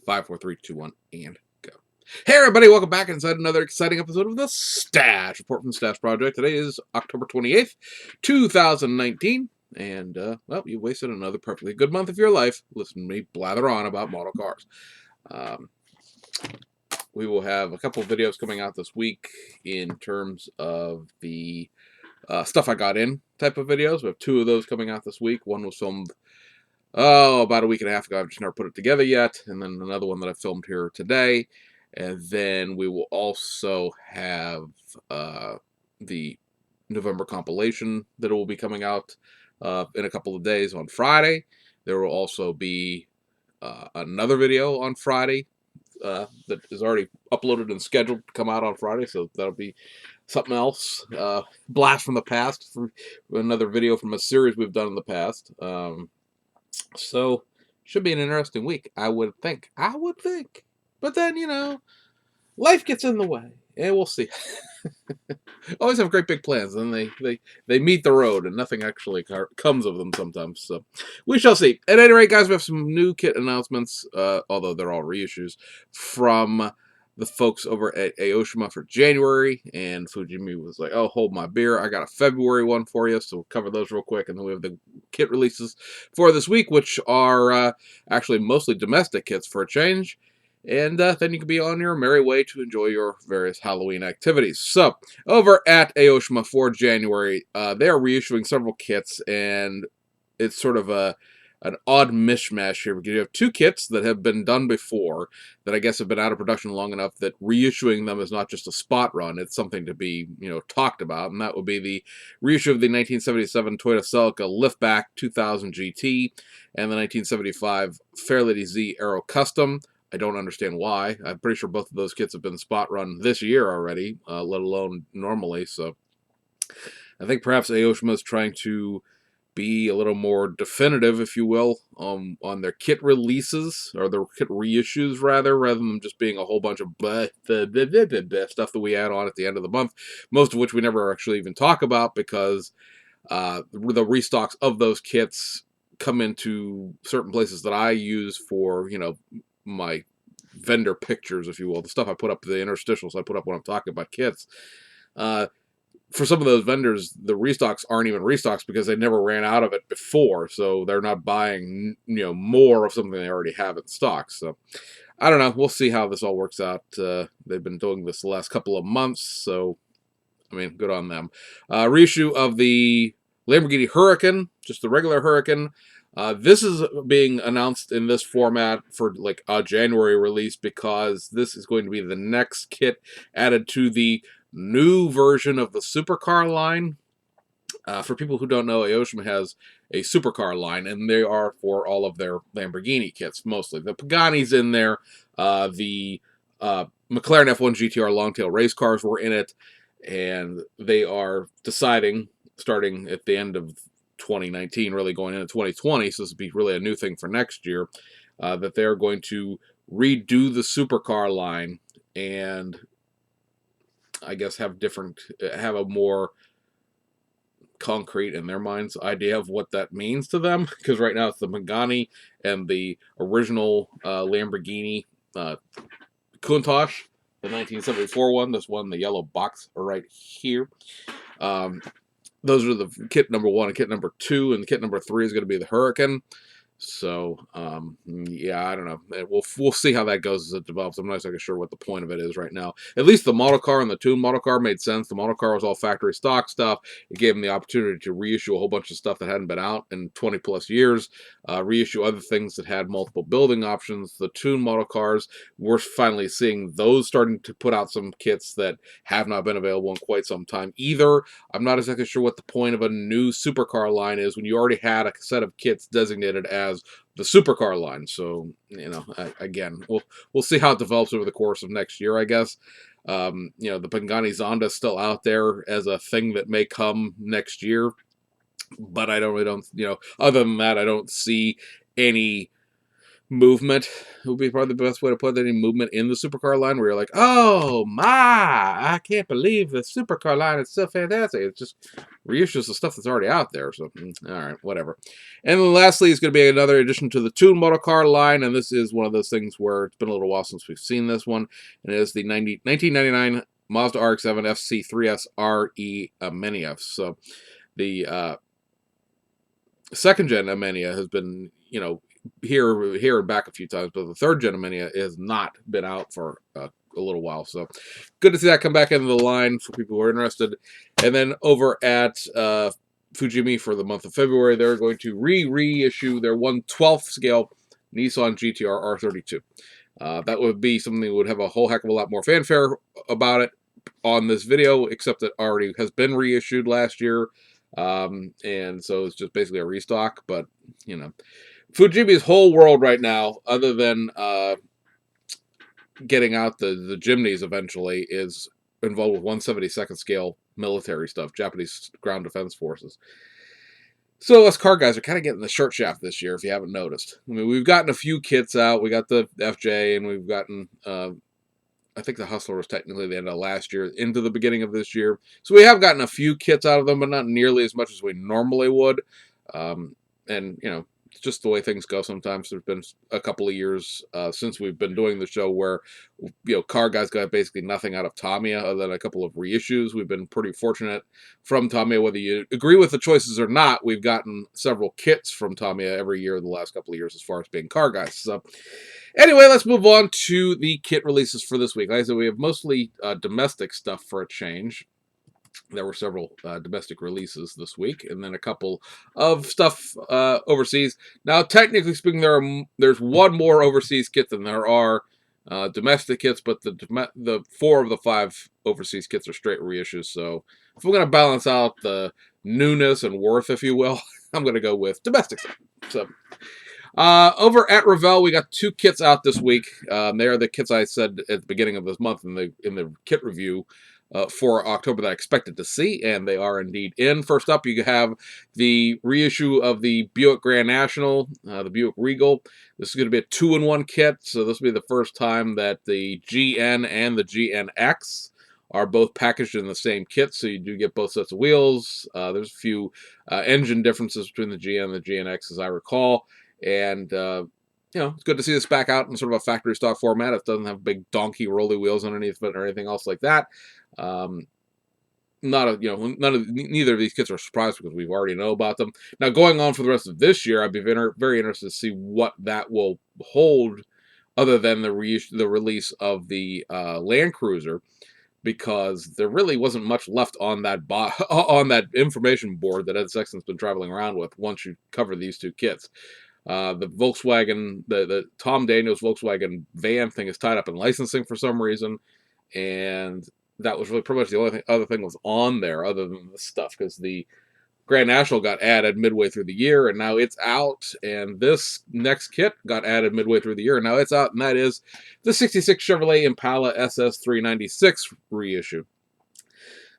5, 4, 3, 2, 1, and go. Hey everybody, welcome back inside another exciting episode of the Stash Report from the Stash Project. Today is October 28th, 2019. And, well, you wasted another perfectly good month of your life listening to me blather on about model cars. We will have a couple of videos coming out this week in terms of the stuff I got in type of videos. We have 2 of those coming out this week. One was filmed about a week and a half ago. I've just never put it together yet. And then another one that I filmed here today. And then we will also have the November compilation that will be coming out in a couple of days on Friday. There will also be another video on Friday that is already uploaded and scheduled to come out on Friday. So that'll be something else. Blast from the past for another video from a series we've done in the past. So, should be an interesting week, I would think. But then, life gets in the way, and we'll see. Always have great big plans, and they meet the road, and nothing actually comes of them sometimes. So, we shall see. At any rate, guys, we have some new kit announcements, although they're all reissues, from the folks over at Oshima for January, and Fujimi was like, oh, hold my beer, I got a February one for you, so we'll cover those real quick, and then we have the kit releases for this week, which are actually mostly domestic kits for a change, and then you can be on your merry way to enjoy your various Halloween activities. So, over at Oshima for January, they are reissuing several kits, and it's sort of an odd mishmash here, because you have 2 kits that have been done before that I guess have been out of production long enough that reissuing them is not just a spot run, it's something to be, talked about, and that would be the reissue of the 1977 Toyota Celica Liftback 2000 GT and the 1975 Fairlady Z Aero Custom. I don't understand why. I'm pretty sure both of those kits have been spot run this year already, let alone normally, so I think perhaps Aoshima is trying to be a little more definitive, if you will, on their kit releases, or their kit reissues, rather than just being a whole bunch of stuff that we add on at the end of the month, most of which we never actually even talk about, because the restocks of those kits come into certain places that I use for, my vendor pictures, if you will, the stuff I put up, the interstitials I put up when I'm talking about kits. For some of those vendors, the restocks aren't even restocks because they never ran out of it before, so they're not buying, more of something they already have in stock. So, I don't know. We'll see how this all works out. They've been doing this the last couple of months, so, good on them. Reissue of the Lamborghini Huracan, just the regular Huracan. This is being announced in this format for like a January release because this is going to be the next kit added to the new version of the supercar line. For people who don't know, Oshima has a supercar line, and they are for all of their Lamborghini kits, mostly. The Pagani's in there. The McLaren F1 GTR Longtail race cars were in it, and they are deciding, starting at the end of 2019, really going into 2020, so this will be really a new thing for next year, that they're going to redo the supercar line and I guess have a more concrete, in their minds, idea of what that means to them, because right now it's the Pagani and the original Lamborghini Countach, the 1974 one, this one, the yellow box right here. Those are the kit number 1 and kit number 2, and kit number 3 is going to be the Huracan. So, yeah, I don't know. We'll see how that goes as it develops. I'm not exactly sure what the point of it is right now. At least the model car and the tuned model car made sense. The model car was all factory stock stuff. It gave them the opportunity to reissue a whole bunch of stuff that hadn't been out in 20 plus years, reissue other things that had multiple building options. The tuned model cars, we're finally seeing those starting to put out some kits that have not been available in quite some time either. I'm not exactly sure what the point of a new supercar line is when you already had a set of kits designated as the supercar line. So, again, we'll see how it develops over the course of next year, I guess. The Pagani Zonda is still out there as a thing that may come next year, but I don't, other than that, I don't see any movement would be probably the best way to put any movement in the supercar line, where you're like, oh my, I can't believe the supercar line is so fantastic. It's just reissues the stuff that's already out there. So, all right, whatever. And then lastly, is going to be another addition to the Toon Motor Car line, and this is one of those things where it's been a little while since we've seen this one, and it is the 1999 Mazda RX-7 FC3S RE Amenia. So the second gen Amenia has been, here and back a few times, but the third gen Amenia has not been out for a little while. So good to see that come back into the line for people who are interested. And then over at Fujimi for the month of February, they're going to reissue their 1/12th scale Nissan GTR R32. That would be something that would have a whole heck of a lot more fanfare about it on this video, except it already has been reissued last year. And so it's just basically a restock, but Fujimi's whole world right now, other than getting out the Jimneys eventually, is involved with 1/72nd scale military stuff, Japanese ground defense forces. So us car guys are kind of getting the short shaft this year, if you haven't noticed. I mean, we've gotten a few kits out. We got the FJ, and we've gotten, I think the Hustler was technically the end of last year, into the beginning of this year. So we have gotten a few kits out of them, but not nearly as much as we normally would. And, it's just the way things go sometimes. There's been a couple of years since we've been doing the show where, car guys got basically nothing out of Tamiya other than a couple of reissues. We've been pretty fortunate from Tamiya. Whether you agree with the choices or not, we've gotten several kits from Tamiya every year the last couple of years as far as being car guys. So anyway, let's move on to the kit releases for this week. Like I said, we have mostly domestic stuff for a change. There were several domestic releases this week, and then a couple of stuff overseas. Now, technically speaking, there's one more overseas kit than there are domestic kits, but the 4 of the 5 overseas kits are straight reissues. So if we're going to balance out the newness and worth, if you will, I'm going to go with domestic stuff. So over at Revell, we got 2 kits out this week. They are the kits I said at the beginning of this month in the kit review for October that I expected to see, and they are indeed in. First up, you have the reissue of the Buick Grand National, the Buick Regal. This is going to be a 2-in-1 kit, so this will be the first time that the GN and the GNX are both packaged in the same kit, so you do get both sets of wheels. There's a few engine differences between the GN and the GNX, as I recall, and it's good to see this back out in sort of a factory stock format. It doesn't have big donkey rolly wheels underneath it or anything else like that. Neither of these kits are a surprise because we've already know about them. Now, going on for the rest of this year, I'd be very interested to see what that will hold, other than the release of the Land Cruiser, because there really wasn't much left on that on that information board that Ed Sexton's been traveling around with once you cover these 2 kits. The Volkswagen, the Tom Daniels Volkswagen van thing is tied up in licensing for some reason, and that was really pretty much the only other thing was on there other than this stuff, because the Grand National got added midway through the year, and now it's out, and this next kit got added midway through the year, and now it's out, and that is the 66 Chevrolet Impala SS396 reissue.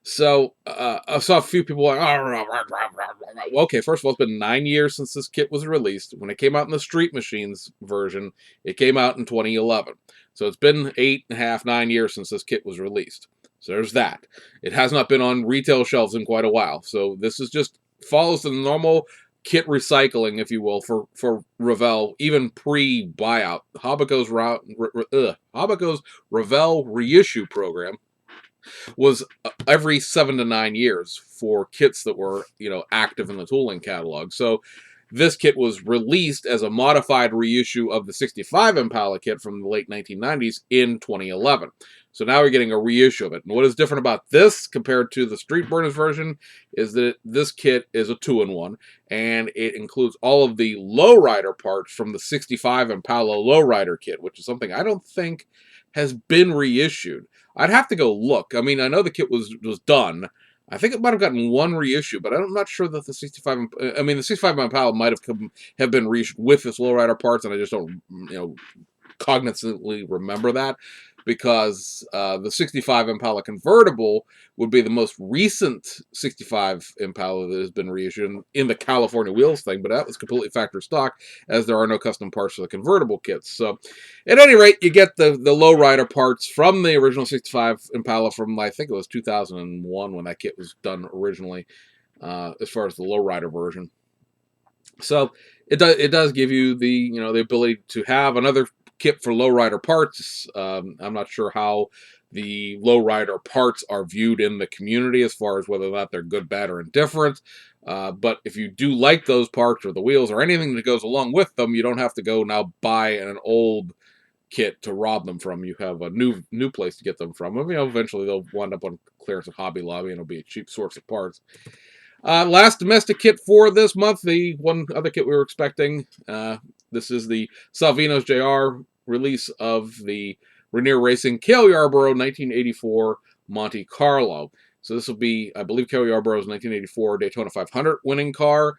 So I saw a few people like, well, okay, first of all, it's been 9 years since this kit was released. When it came out in the Street Machines version, it came out in 2011. So it's been 8.5, 9 years since this kit was released. So there's that. It has not been on retail shelves in quite a while. So this is just follows the normal kit recycling, if you will, for Revell, even pre-buyout. Habaco's Revell reissue program was every 7 to 9 years for kits that were, active in the tooling catalog. So this kit was released as a modified reissue of the 65 Impala kit from the late 1990s in 2011. So now we're getting a reissue of it. And what is different about this compared to the Street Burners version is that this kit is a 2-in-1, and it includes all of the lowrider parts from the 65 Impala lowrider kit, which is something I don't think has been reissued. I'd have to go look. I mean, I know the kit was done. I think it might have gotten one reissue, but I'm not sure that the 65. I mean, the 65 Impala might have been reissued with its lowrider parts, and I just don't, cognizantly remember that. because the 65 Impala convertible would be the most recent 65 Impala that has been reissued in the California wheels thing, but that was completely factory stock, as there are no custom parts for the convertible kits. So, at any rate, you get the lowrider parts from the original 65 Impala from, I think it was 2001 when that kit was done originally, as far as the lowrider version. So it does give you the the ability to have another kit for lowrider parts. I'm not sure how the lowrider parts are viewed in the community as far as whether or not they're good, bad, or indifferent. But if you do like those parts or the wheels or anything that goes along with them, you don't have to go now buy an old kit to rob them from. You have a new place to get them from. Eventually they'll wind up on clearance at Hobby Lobby, and it'll be a cheap source of parts. Last domestic kit for this month, the one other kit we were expecting. This is the Salvino's JR release of the Rainier Racing Cale Yarborough 1984 Monte Carlo. So this will be, I believe, Cale Yarborough's 1984 Daytona 500 winning car.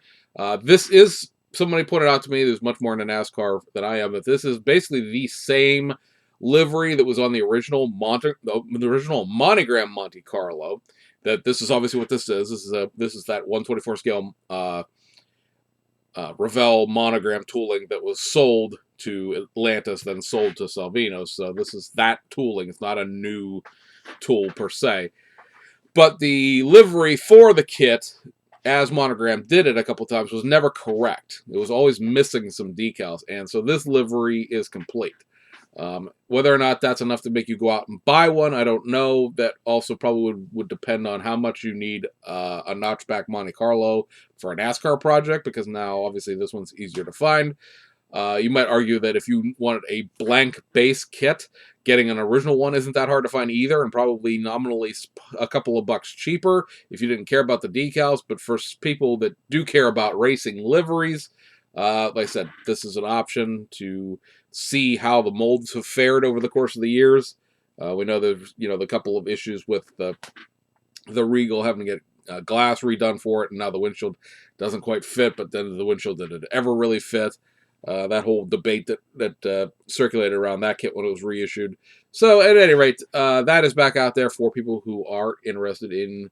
This is, somebody pointed out to me, there's much more into NASCAR than I am, but this is basically the same livery that was on the original monogram Monte Carlo. That this is obviously what this is. This is that 124 scale Revell monogram tooling that was sold to Atlantis, then sold to Salvino. So this is that tooling. It's not a new tool per se. But the livery for the kit, as Monogram did it a couple times, was never correct. It was always missing some decals. And so this livery is complete. Whether or not that's enough to make you go out and buy one, I don't know. That also probably would depend on how much you need a notchback Monte Carlo for a NASCAR project, because now obviously this one's easier to find. You might argue that if you wanted a blank base kit, getting an original one isn't that hard to find either, and probably nominally a couple of bucks cheaper if you didn't care about the decals. But for people that do care about racing liveries, like I said, this is an option to see how the molds have fared over the course of the years. We know there's the couple of issues with the Regal having to get glass redone for it, and now the windshield doesn't quite fit, but then the windshield didn't ever really fit. That whole debate that circulated around that kit when it was reissued. So at any rate, that is back out there for people who are interested in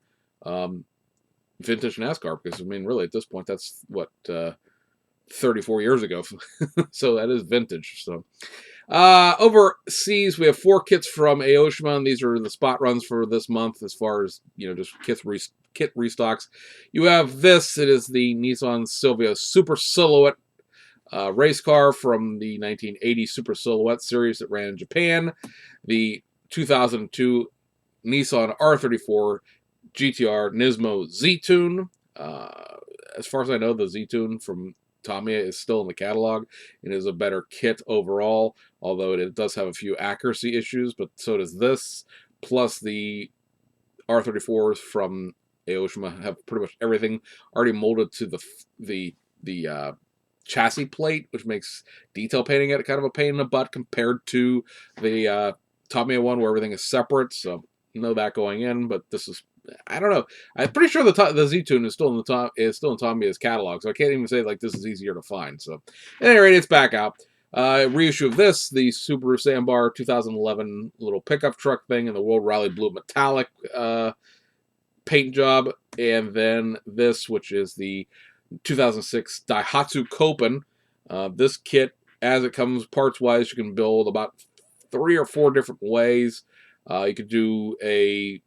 vintage NASCAR, because I mean, really at this point, that's what 34 years ago. So that is vintage. So overseas, we have 4 kits from Oshima, and these are the spot runs for this month as far as just kit restocks. You have this. It is the Nissan Silvia Super Silhouette race car from the 1980 Super Silhouette series that ran in Japan. The 2002 Nissan R34 GTR Nismo Z-Tune. As far as I know, the Z-Tune from Tamiya is still in the catalog. It is a better kit overall, although it does have a few accuracy issues, but so does this. Plus the R34s from Oshima have pretty much everything already molded to the chassis plate, which makes detail painting it kind of a pain in the butt compared to the Tamiya one where everything is separate. So know that going in, but this is, I don't know. I'm pretty sure the Z-Tune is still in Tamiya's catalog, so I can't even say like this is easier to find. So, at any rate, it's back out. Reissue of this, the Subaru Sandbar 2011 little pickup truck thing in the World Rally Blue metallic paint job, and then this, which is the 2006 Daihatsu Copen. This kit, as it comes parts wise, you can build about 3 or 4 different ways. You could do a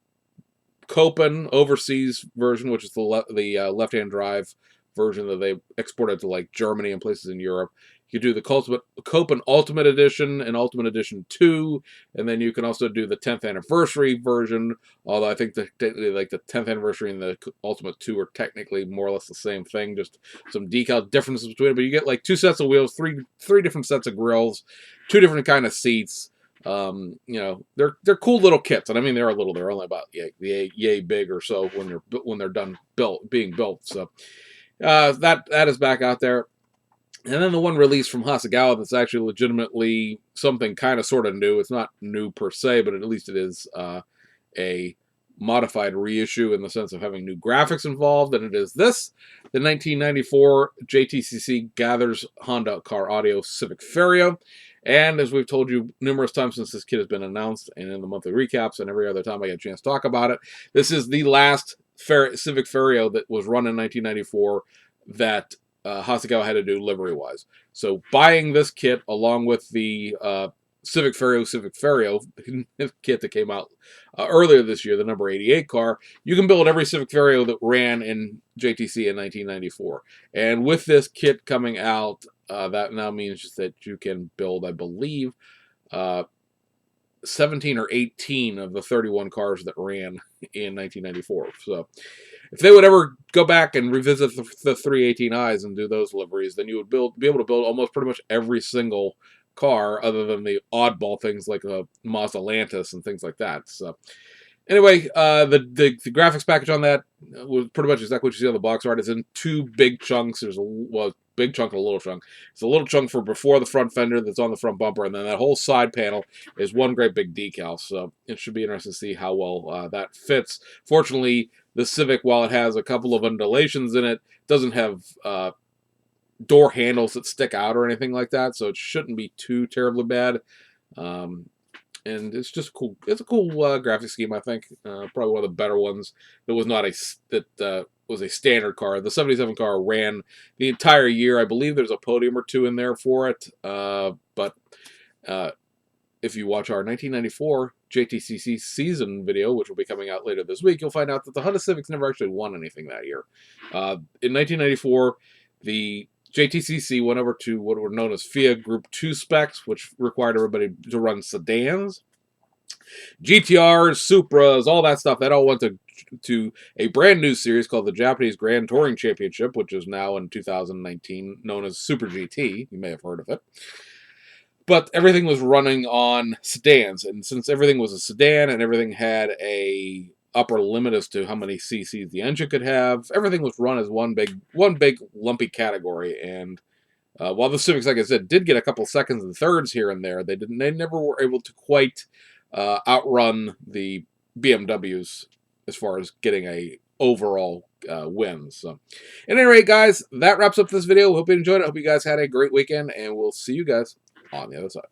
Copen overseas version, which is the left-hand drive version that they exported to like Germany and places in Europe. You could do the Copen Ultimate Edition and Ultimate Edition 2, and then you can also do the 10th anniversary version, although I think the 10th anniversary and the Ultimate 2 are technically more or less the same thing, just some decal differences between it. But you get like 2 sets of wheels, three different sets of grills, 2 different kind of seats. They're cool little kits, and I mean they're little. They're only about yay big or so when they're done being built. So that is back out there. And then the one release from Hasegawa that's actually legitimately something kind of sort of new. It's not new per se, but at least it is a modified reissue in the sense of having new graphics involved. And it is this, the 1994 JTCC Gathers Honda Car Audio Civic Ferio. And as we've told you numerous times since this kit has been announced, and in the monthly recaps, and every other time I get a chance to talk about it, this is the last Civic Ferio that was run in 1994 that Hasegawa had to do livery-wise. So buying this kit along with the Civic Ferio kit that came out earlier this year, the number 88 car, you can build every Civic Ferio that ran in JTC in 1994. And with this kit coming out, that now means that you can build, I believe, 17 or 18 of the 31 cars that ran in 1994. So if they would ever go back and revisit the 318Is and do those liveries, then you would be able to build almost pretty much every single car other than the oddball things like a Mazda Lantis and things like that. So anyway, the graphics package on that was pretty much exactly what you see on the box art. It's in two big chunks. There's a big chunk and a little chunk. It's a little chunk for before the front fender that's on the front bumper, and then that whole side panel is one great big decal. So it should be interesting to see how well that fits. Fortunately, the Civic, while it has a couple of undulations in it, doesn't have door handles that stick out or anything like that, so it shouldn't be too terribly bad. And it's just cool. It's a cool graphic scheme, I think. Probably one of the better ones that was not was a standard car. The 77 car ran the entire year. I believe there's a podium or two in there for it. But if you watch our 1994 JTCC season video, which will be coming out later this week, you'll find out that the Honda Civics never actually won anything that year. In 1994, the JTCC went over to what were known as FIA Group 2 specs, which required everybody to run sedans. GTRs, Supras, all that stuff, that all went to a brand new series called the Japanese Grand Touring Championship, which is now in 2019 known as Super GT. You may have heard of it. But everything was running on sedans, and since everything was a sedan and everything had a upper limit as to how many cc's the engine could have, everything was run as one big lumpy category. And while the Civics, like I said, did get a couple seconds and thirds here and there, they never were able to quite outrun the BMWs as far as getting a overall win. So at any rate, guys, that wraps up this video. Hope you enjoyed it. Hope you guys had a great weekend, and we'll see you guys on the other side.